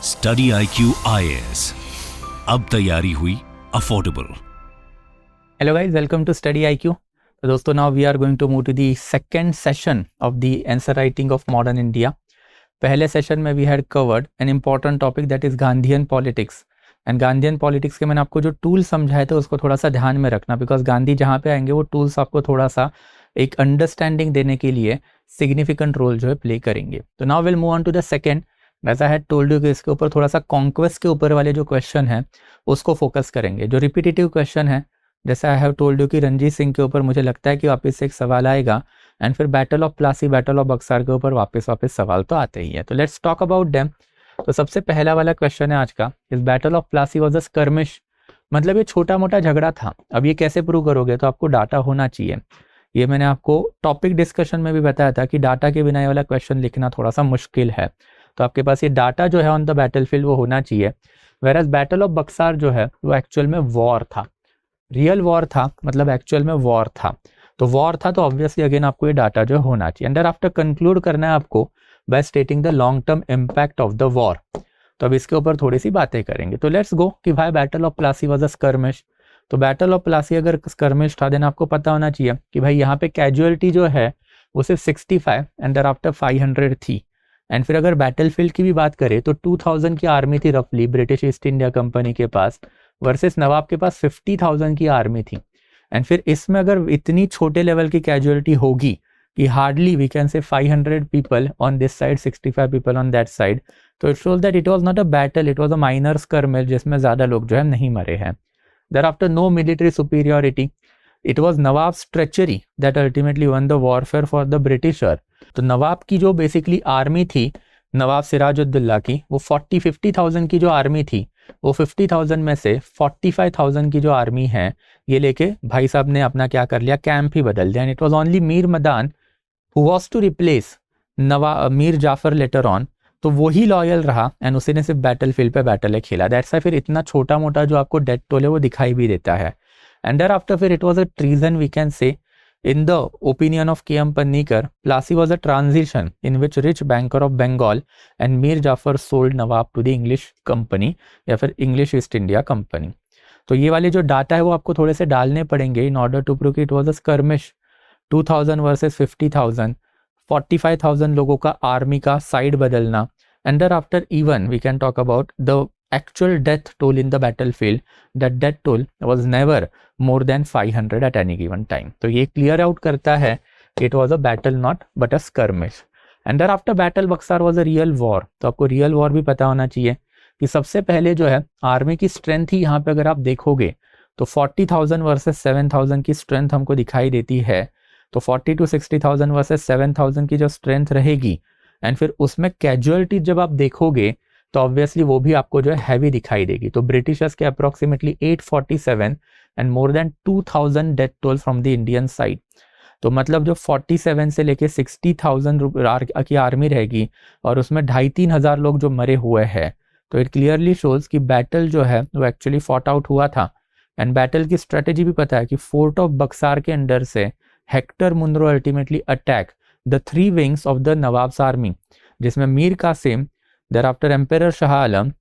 Study IQ IAS, अब तैयारी हुई affordable. Hello guys, welcome to Study IQ. So दोस्तों, now we are going to move to the second session of the answer writing of modern India. पहले session में we had covered an important topic that is Gandhian politics. And Gandhian politics के मैंने आपको जो tool समझाए थे उसको थोड़ा सा ध्यान में रखना, बिकॉज गांधी जहाँ पे आएंगे वो टूल्स आपको थोड़ा सा एक अंडरस्टैंडिंग देने के लिए सिग्निफिकेंट रोल जो है प्ले करेंगे। तो now will move on to the second. वैसा है टोल्ड यू कि इसके ऊपर थोड़ा सा कॉन्क्वेस्ट के ऊपर वाले जो क्वेश्चन है उसको फोकस करेंगे। जो रिपीटेटिव क्वेश्चन है, जैसे आई हैव टोल्ड यू कि रणजीत सिंह के ऊपर मुझे लगता है कि वापस से एक सवाल आएगा, एंड फिर battle of Plassey, battle of Buxar के ऊपर वापस सवाल तो आते ही है। तो लेट्स टॉक अबाउट देम। तो सबसे पहला वाला क्वेश्चन है आज का, इस battle of Plassey was a skirmish, मतलब ये छोटा मोटा झगड़ा था। अब ये कैसे प्रूव करोगे? तो आपको डाटा होना चाहिए। ये मैंने आपको टॉपिक डिस्कशन में भी बताया था कि डाटा के बिना ये वाला क्वेश्चन लिखना थोड़ा सा मुश्किल है, तो आपके पास ये डाटा जो है ऑन द बैटलफील्ड वो होना चाहिए। वेरएज बैटल ऑफ बक्सार जो है वो एक्चुअल में वॉर था, रियल वॉर था, मतलब एक्चुअल में वॉर था। तो वॉर था तो ऑब्वियसली अगेन आपको ये डाटा जो होना चाहिए। एंड आफ्टर कंक्लूड करना है आपको by stating the long term impact of the war. तो अब इसके ऊपर थोड़ी सी बातें करेंगे। तो लेट्स गो कि भाई battle of Plassey was a skirmish. तो बैटल ऑफ प्लासी अगर स्कर्मिश था देन आपको पता होना चाहिए कि भाई यहाँ पे कैजुअलिटी जो है वो सिर्फ 65 एंड आफ्टर 500 थी। एंड फिर अगर बैटलफील्ड की भी बात करें तो 2000 की आर्मी थी रफली ब्रिटिश ईस्ट इंडिया कंपनी के पास, वर्सेस नवाब के पास 50,000 की आर्मी थी। एंड फिर इसमें अगर इतनी छोटे लेवल की कैजुअलिटी होगी कि hardly we can say 500 people on this side, 65 people on that side, तो it shows that it was not a battle, it was a minor skirmish जिसमें ज़्यादा लोग जो है नहीं मरे हैं। Thereafter no military superiority, it was Nawab's treachery that ultimately won the warfare for the Britisher। तो नवाब की जो बेसिकली आर्मी थी, नवाब सिराजुद्दौला की, वो 50,000 की जो आर्मी थी, वो 50,000 में से 45,000 की जो आर्मी है ये लेके भाई साहब ने अपना क्या कर लिया, कैंप ही बदल दिया। And it was only Mir Madan who was to replace Mir Jafar later on. तो वही लॉयल रहा एंड उसी ने सिर्फ बैटलफील्ड पे बैटल खेला। दैट्स व्हाई फिर इतना छोटा मोटा जो आपको डेथ टोल है वो दिखाई भी देता है। एंड देयर आफ्टर फिर it was a treason we can say in the opinion of KM Panikkar. Plassey was a transition in which rich banker of Bengal and Mir Jafar sold Nawab to the English company या फिर English east India company. तो ये वाले जो data है वो आपको थोड़े से डालने पड़ेंगे in order to prove it was a skirmish. 2000 versus 50,000, 45,000 लोगों का आर्मी का साइड बदलना। And thereafter even we can talk about the actual death toll in the battlefield, that death toll was never more than 500 at any given time. तो ये clear out करता है it was a battle not but a skirmish. And thereafter battle Buxar was a real war. तो आपको real war भी पता होना चाहिए कि सबसे पहले जो है आर्मी की स्ट्रेंथ ही यहाँ पे अगर आप देखोगे तो 40,000 वर्सेस 7,000 की स्ट्रेंथ हमको दिखाई देती है। तो 40 to 60,000 वर्सेस 7,000 की जो स्ट्रेंथ रहेगी, एंड फिर उसमें कैजुअलिटी जब आप देखोगे तो ऑब्वियसली वो भी आपको जो है हैवी दिखाई देगी। तो ब्रिटिशर्स के approximately 847 and more than 2,000 death toll from the Indian side. तो मतलब जो 47 से लेके 60,000 की आर्मी रहेगी और उसमें 2,500-3 हज़ार लोग जो मरे हुए हैं, तो इट क्लियरली शोज कि बैटल जो है वो एक्चुअली फॉट आउट हुआ था। एंड बैटल की स्ट्रेटेजी भी पता है कि फोर्ट ऑफ बक्सार के अंडर से Hector Munro ultimately attack the 3 wings of the Nawab's army, जिसमें Mir Qasim, thereafter emperor Shah Alam,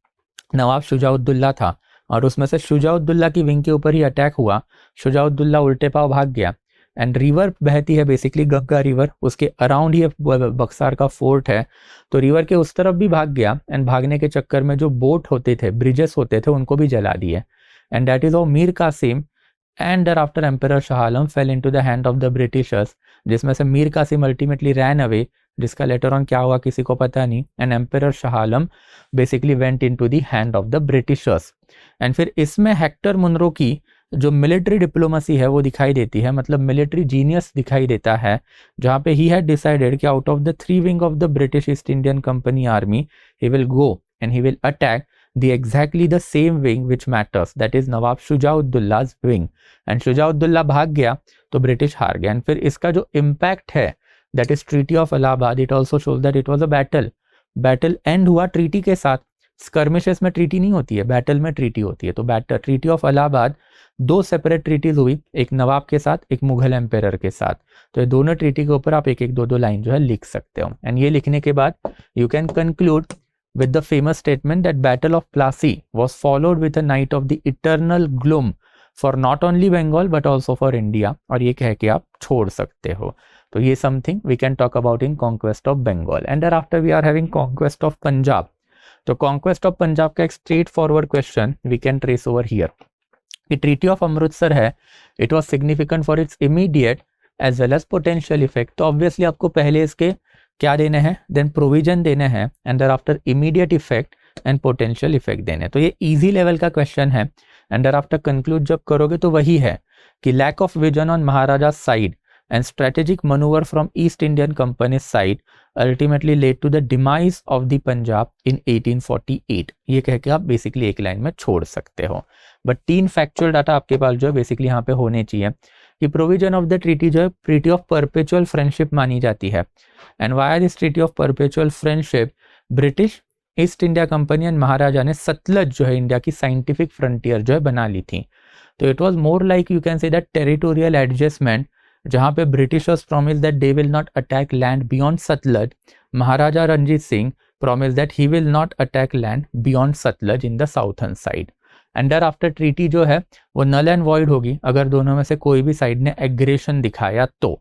Nawab Shujauddaula था, और उसमें से शुजाउद्दौला की विंग के ऊपर ही अटैक हुआ। शुजाउद्दौला उल्टे पाव भाग गया। एंड रिवर बहती है बेसिकली गंगा रिवर, उसके अराउंड ही बक्सार का फोर्ट है, तो रिवर के उस तरफ भी भाग गया। एंड भागने के चक्कर में जो बोट होते थे, ब्रिजेस होते थे, उनको भी जला दिए। And that is of Mir Qasim and thereafter Emperor Shah Alam fell into the hand of the Britishers, जिसमें से Mir Qasim ultimately ran away, जिसका लेटर ऑन क्या हुआ किसी को पता नहीं। And emperor Shah Alam basically went into the hand of the Britishers. And फिर इसमें हेक्टर मुनरो की जो मिलिट्री डिप्लोमेसी है वो दिखाई देती है, मतलब मिलिट्री जीनियस दिखाई देता है, जहाँ पे ही हैड डिसाइडेड कि out of the 3 wing of the British East Indian company army he will go and he will attack the exactly the same wing which matters, that is Nawab Shujauddaula's wing। And Shujauddaula भाग गया तो British हार गया। And फिर इसका जो impact है that is treaty of Allahabad, it also shows that it was a battle. Battle and हुआ ट्रीटी के साथ, स्कर्मिशेस में ट्रीटी नहीं होती है, बैटल में ट्रीटी होती है। तो battle treaty of Allahabad 2 separate treaties हुई, एक नवाब के साथ, एक मुगल एम्पेरर के साथ। तो ये दोनों ट्रीटी के ऊपर आप एक एक 2-2 लाइन जो है लिख सकते हो। एंड ये लिखने के बाद you can conclude with the famous statement that Battle of Plassey was followed with a night of the eternal gloom for not only Bengal but also for India, और ये कह के आप छोड़ सकते हो. तो ये something we can talk about in conquest of Bengal. And thereafter we are having conquest of Punjab. तो conquest of Punjab का एक straight forward question we can trace over here. कि ट्रीटी ऑफ अमृतसर है, it was significant for its immediate as well as potential effect. तो obviously आपको पहले इसके क्या देने हैं, देन प्रोविजन देने हैं, and thereafter immediate effect and potential effect देने. तो ये इजी लेवल का क्वेश्चन है. एंड देयर आफ्टर कंक्लूड जब करोगे तो वही है कि lack of vision on Maharaja side and strategic maneuver from East Indian Company's side ultimately led to the demise of the Punjab in 1848. ये कह के आप बेसिकली एक लाइन में छोड़ सकते हो. बट 3 फैक्चुअल डाटा आपके पास जो है बेसिकली यहाँ पे होने चाहिए कि प्रोविजन ऑफ द ट्रीटी जो है ट्रीटी ऑफ परपेचुअल फ्रेंडशिप मानी जाती है. And via this treaty of perpetual friendship British East India company and Maharaja ने सतलज जो है इंडिया की साइंटिफिक फ्रंटियर जो है बना ली थी. तो it was more like you can say that territorial adjustment, जहां पे Britishers promise that they will not attack land beyond Sutlej. Maharaja Ranjit Singh promise that he will not attack land beyond Sutlej in the southern side. And thereafter treaty जो है वो null and void होगी अगर दोनों में से कोई भी साइड ने एग्रेशन दिखाया तो.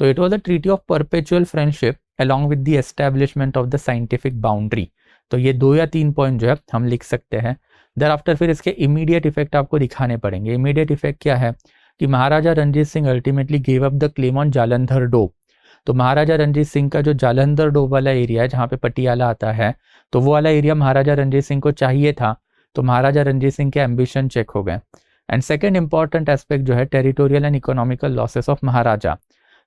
It was a treaty of perpetual friendship along with the establishment of the scientific boundary. तो ये 2 या 3 पॉइंट जो है हम लिख सकते हैं. देयर आफ्टर फिर इसके इमीडिएट इफेक्ट आपको दिखाने पड़ेंगे. इमीडिएट इफेक्ट क्या है कि Maharaja Ranjit Singh ultimately gave up the claim on Jalandhar Doab. तो महाराजा रणजीत सिंह का जो जालंधर डोब वाला एरिया है जहाँ पे पटियाला आता है, तो वो वाला एरिया महाराजा रणजीत सिंह को चाहिए था. तो महाराजा रणजीत सिंह के एम्बिशन चेक हो गए. एंड सेकेंड इंपॉर्टेंट एस्पेक्ट जो है territorial and economical losses of Maharaja.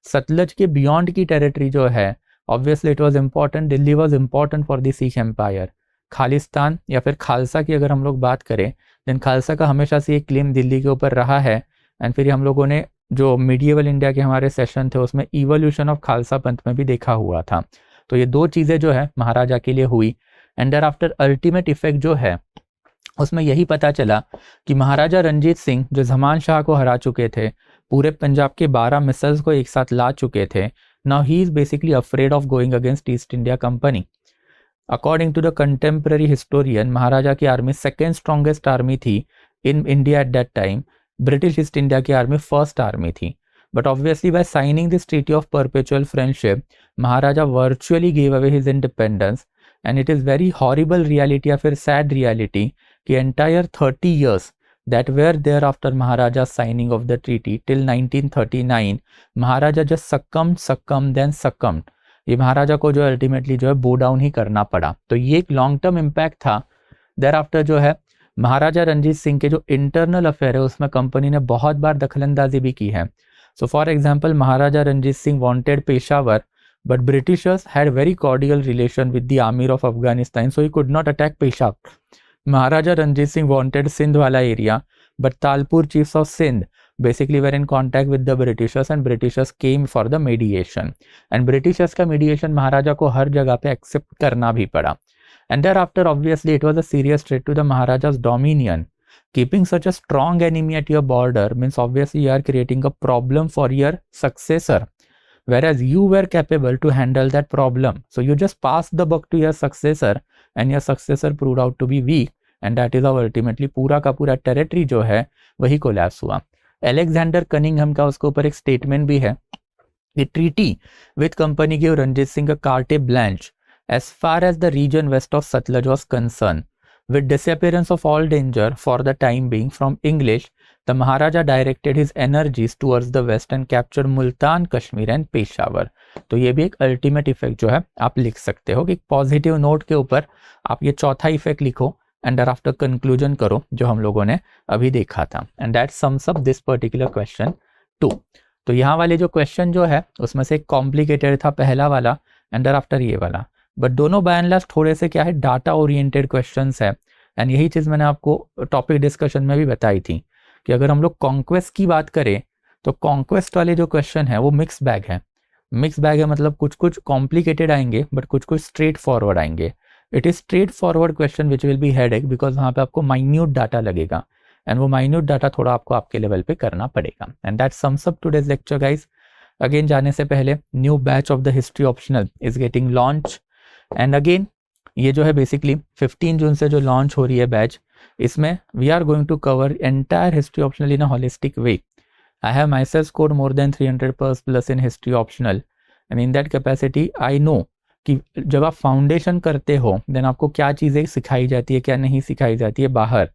Sutlej के बियॉन्ड की टेरिटरी जो है obviously it was important. Delhi was important for the Sikh empire. Khalistan या फिर खालसा की अगर हम लोग बात करें, देन खालसा का हमेशा से एक क्लेम दिल्ली के ऊपर रहा है. एंड फिर हम लोगों ने जो मीडिएवल इंडिया के हमारे सेशन थे उसमें इवोल्यूशन ऑफ खालसा पंथ में भी देखा हुआ था. तो ये 2 चीज़ें जो है महाराजा के लिए हुई. And thereafter ultimate effect जो है उसमें यही पता चला कि महाराजा रणजीत सिंह जो ज़मान शाह को हरा चुके थे, पूरे पंजाब के 12 मिसल्स को एक साथ ला चुके थे. Now he is basically afraid of going against East India company. According to the contemporary historian, Maharaja की आर्मी सेकेंड स्ट्रॉन्गेस्ट आर्मी थी in India at that time. British East India की आर्मी फर्स्ट आर्मी थी. But obviously by signing this treaty of perpetual friendship, Maharaja virtually give away his independence. And it is very horrible reality या फिर sad reality कि entire 30 years that were there after Maharaja's signing of the treaty till 1939, Maharaja just succumbed. ये महाराजा को जो ultimately जो है बो down ही करना पड़ा. तो ये एक लॉन्ग टर्म इम्पैक्ट था. देयर आफ्टर जो है महाराजा रणजीत सिंह के जो इंटरनल अफेयर है उसमें कंपनी ने बहुत बार दखलंदाजी भी की है. So for example Maharaja Ranjit Singh wanted Peshawar, but Britishers had very cordial relation with the amir of Afghanistan, so he could not attack Peshawar. Maharaja Ranjit Singh wanted Sindh वाला area, but Talpur chiefs of Sindh basically were in contact with the Britishers and Britishers came for the mediation. And Britishers का mediation महाराजा को हर जगह पे accept करना भी पड़ा. And thereafter obviously it was a serious threat to the Maharaja's dominion. Keeping such a strong enemy at your border means obviously you are creating a problem for your successor, whereas you were capable to handle that problem. So you just passed the buck to your successor and your successor proved out to be weak. And that is ultimately पूरा का पूरा territory जो है वही collapse हुआ. Alexander Cunningham का उसके ऊपर एक स्टेटमेंट भी है कि treaty with company give Ranjit Singh a carte blanche as far as the region west of Sutlej was concern. With disappearance of all danger for the time being from English, the Maharaja directed his energies towards the west and capture Multan, Kashmir and Peshawar. तो ये भी एक ultimate effect जो है आप लिख सकते हो कि पॉजिटिव नोट के ऊपर आप ये चौथा इफेक्ट लिखो एंड आफ्टर कंक्लूजन करो जो हम लोगों ने अभी देखा था. And that sums up this particular question 2. तो यहाँ वाले जो क्वेश्चन जो है उसमें से एक कॉम्प्लिकेटेड था पहला वाला एंड आफ्टर ये वाला, बट दोनों बाय एंड लार्ज थोड़े से क्या है डाटा ओरिएंटेड क्वेश्चंस है. एंड यही चीज़ मैंने आपको टॉपिक डिस्कशन में भी बताई थी कि अगर हम लोग कॉन्क्वेस्ट की बात करें तो कॉन्क्वेस्ट वाले जो क्वेश्चन है वो मिक्स बैग है. मिक्स बैग है मतलब कुछ कुछ कॉम्प्लिकेटेड आएंगे बट कुछ कुछ स्ट्रेट फॉरवर्ड आएंगे. It is straight forward question which will be headache because वहाँ पे आपको माइन्यूट डाटा लगेगा एंड वो माइन्यूट डाटा थोड़ा आपको आपके लेवल पे करना पड़ेगा. And that sums up today's lecture guys. Again जाने से पहले new batch of the history optional is getting launch and again ये जो है बेसिकली 15 जून से जो लॉन्च हो रही है बैच, इसमें we are going to cover entire history optional in a holistic way. I have myself scored more than 300 plus in history optional, and in that capacity I know कि जब आप foundation करते हो then आपको क्या चीज़ें सिखाई जाती है, क्या नहीं सिखाई जाती है बाहर.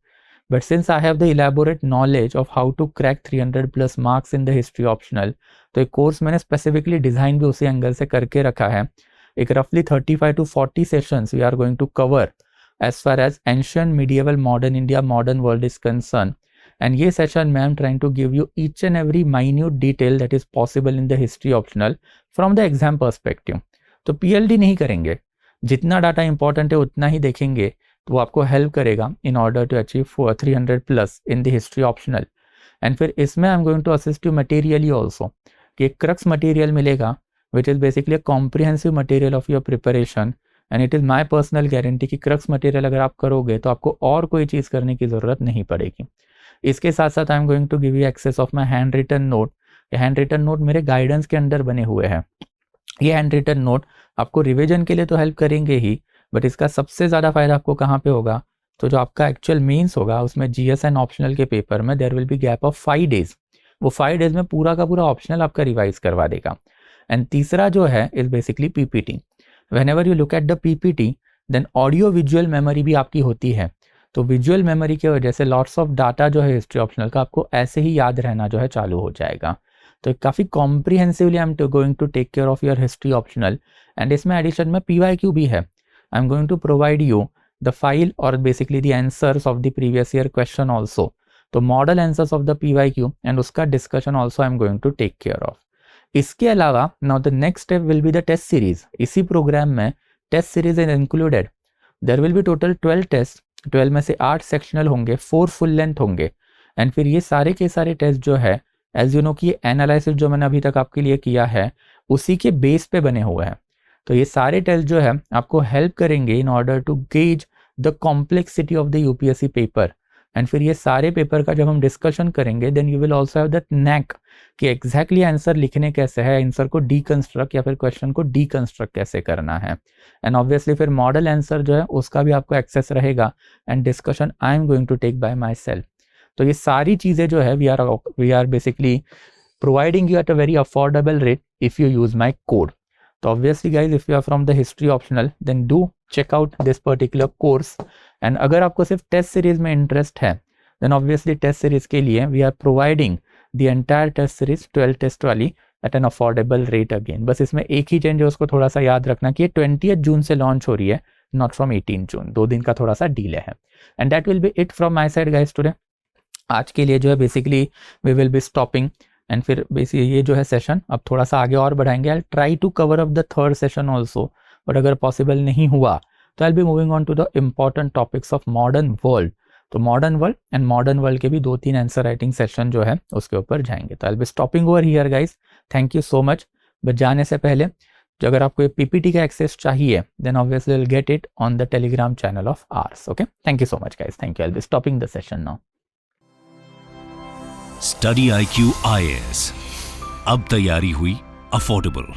But since I have the elaborate knowledge of how to crack 300 plus marks in the history optional, तो एक कोर्स मैंने स्पेसिफिकली डिज़ाइन भी उसी एंगल से करके रखा है. एक रफली 35 to 40 sessions we are going to cover as far as ancient medieval modern India modern world is concern. And ये सेशन में I am trying to give you each and every minute detail that is possible in the history optional from the exam perspective. तो PLD नहीं करेंगे, जितना data important है उतना ही देखेंगे, तो वो आपको हेल्प करेगा in order to achieve 300 plus in the history optional. And फिर इसमें I am going to assist you materially also, कि एक क्रक्स मटेरियल मिलेगा which is basically a comprehensive material of your preparation. And it is my personal guarantee कि crux material अगर आप करोगे तो आपको और कोई चीज़ करने की ज़रूरत नहीं पड़ेगी. इसके साथ साथ I am going to give you access of my handwritten note. ये हैंड रिटन नोट मेरे गाइडेंस के अंडर बने हुए हैं. ये हैंड रिटन नोट आपको रिवीजन के लिए तो हेल्प करेंगे ही, बट इसका सबसे ज़्यादा फायदा आपको कहाँ पे होगा, तो जो आपका एक्चुअल मीन्स होगा उसमें जीएसएन ऑप्शनल के पेपर में there will be gap of 5 days. वो 5 days में पूरा का पूरा ऑप्शनल आपका रिवाइज करवा देगा. एंड तीसरा जो है is basically PPT. Whenever you look at the PPT then audio visual memory भी आपकी होती है. तो विजुअल मेमोरी की वजह से लॉट्स ऑफ डाटा जो है हिस्ट्री ऑप्शनल का आपको ऐसे ही याद रहना जो है चालू हो जाएगा. तो काफ़ी comprehensively I am going to take care of your history optional. And इसमें एडिशन में PYQ भी है. I am going to provide you the file और basically the answers of the previous year question also. तो model answers of the PYQ and उसका discussion also I am going to take care of. इसके अलावा now the next step will be the test series. इसी programme में test series is included. There will be total 12 test. 12 में से 8 sectional होंगे, 4 full length होंगे. And फिर ये सारे के सारे टेस्ट जो है एज यू नो कि ये एनालिसिस जो मैंने अभी तक आपके लिए किया है उसी के बेस पे बने हुए हैं. तो ये सारे टेस्ट जो है आपको हेल्प करेंगे in order to gauge the complexity of the UPSC paper. And फिर ये सारे पेपर का जब हम डिस्कशन करेंगे then you will also have that knack कि एग्जैक्टली आंसर लिखने कैसे है, आंसर को डीकंस्ट्रक्ट या फिर क्वेश्चन को डीकंस्ट्रक्ट कैसे करना है. एंड ऑब्वियसली फिर मॉडल आंसर जो है उसका भी आपको एक्सेस रहेगा and discussion I am going to take by myself. तो ये सारी चीज़ें जो है we are basically providing you at a very affordable rate if you use my code. तो obviously guys if you are from the history optional then do check out this particular course. And अगर आपको सिर्फ test series में interest है then obviously test series के लिए we are providing the entire test series 12 test वाली at an affordable rate again. बस इसमें एक ही चेंज है, उसको थोड़ा सा याद रखना कि ये 20 जून से लॉन्च हो रही है, नॉट फ्रॉम 18 जून. 2 दिन का थोड़ा सा डिले है. And that will be it from my side guys today. आज के लिए जो है basically we will be stopping. And फिर बेसिकली ये जो है सेशन अब थोड़ा सा आगे और बढ़ाएंगे. I try to cover up the third session also, but अगर पॉसिबल नहीं हुआ तो I will be moving on to the important topics of modern world. तो मॉडर्न वर्ल्ड के भी 2-3 आंसर राइटिंग सेशन जो है उसके ऊपर जाएंगे. तो I will be stopping over here guys. Thank you so much. But जाने से पहले जो अगर आपको ये पीपीटी का एक्सेस चाहिए then obviously will get it on the Telegram channel of ours. Okay, thank you so much guys. Thank you. I will be stopping the session now. Study IQ IAS, अब तैयारी हुई affordable.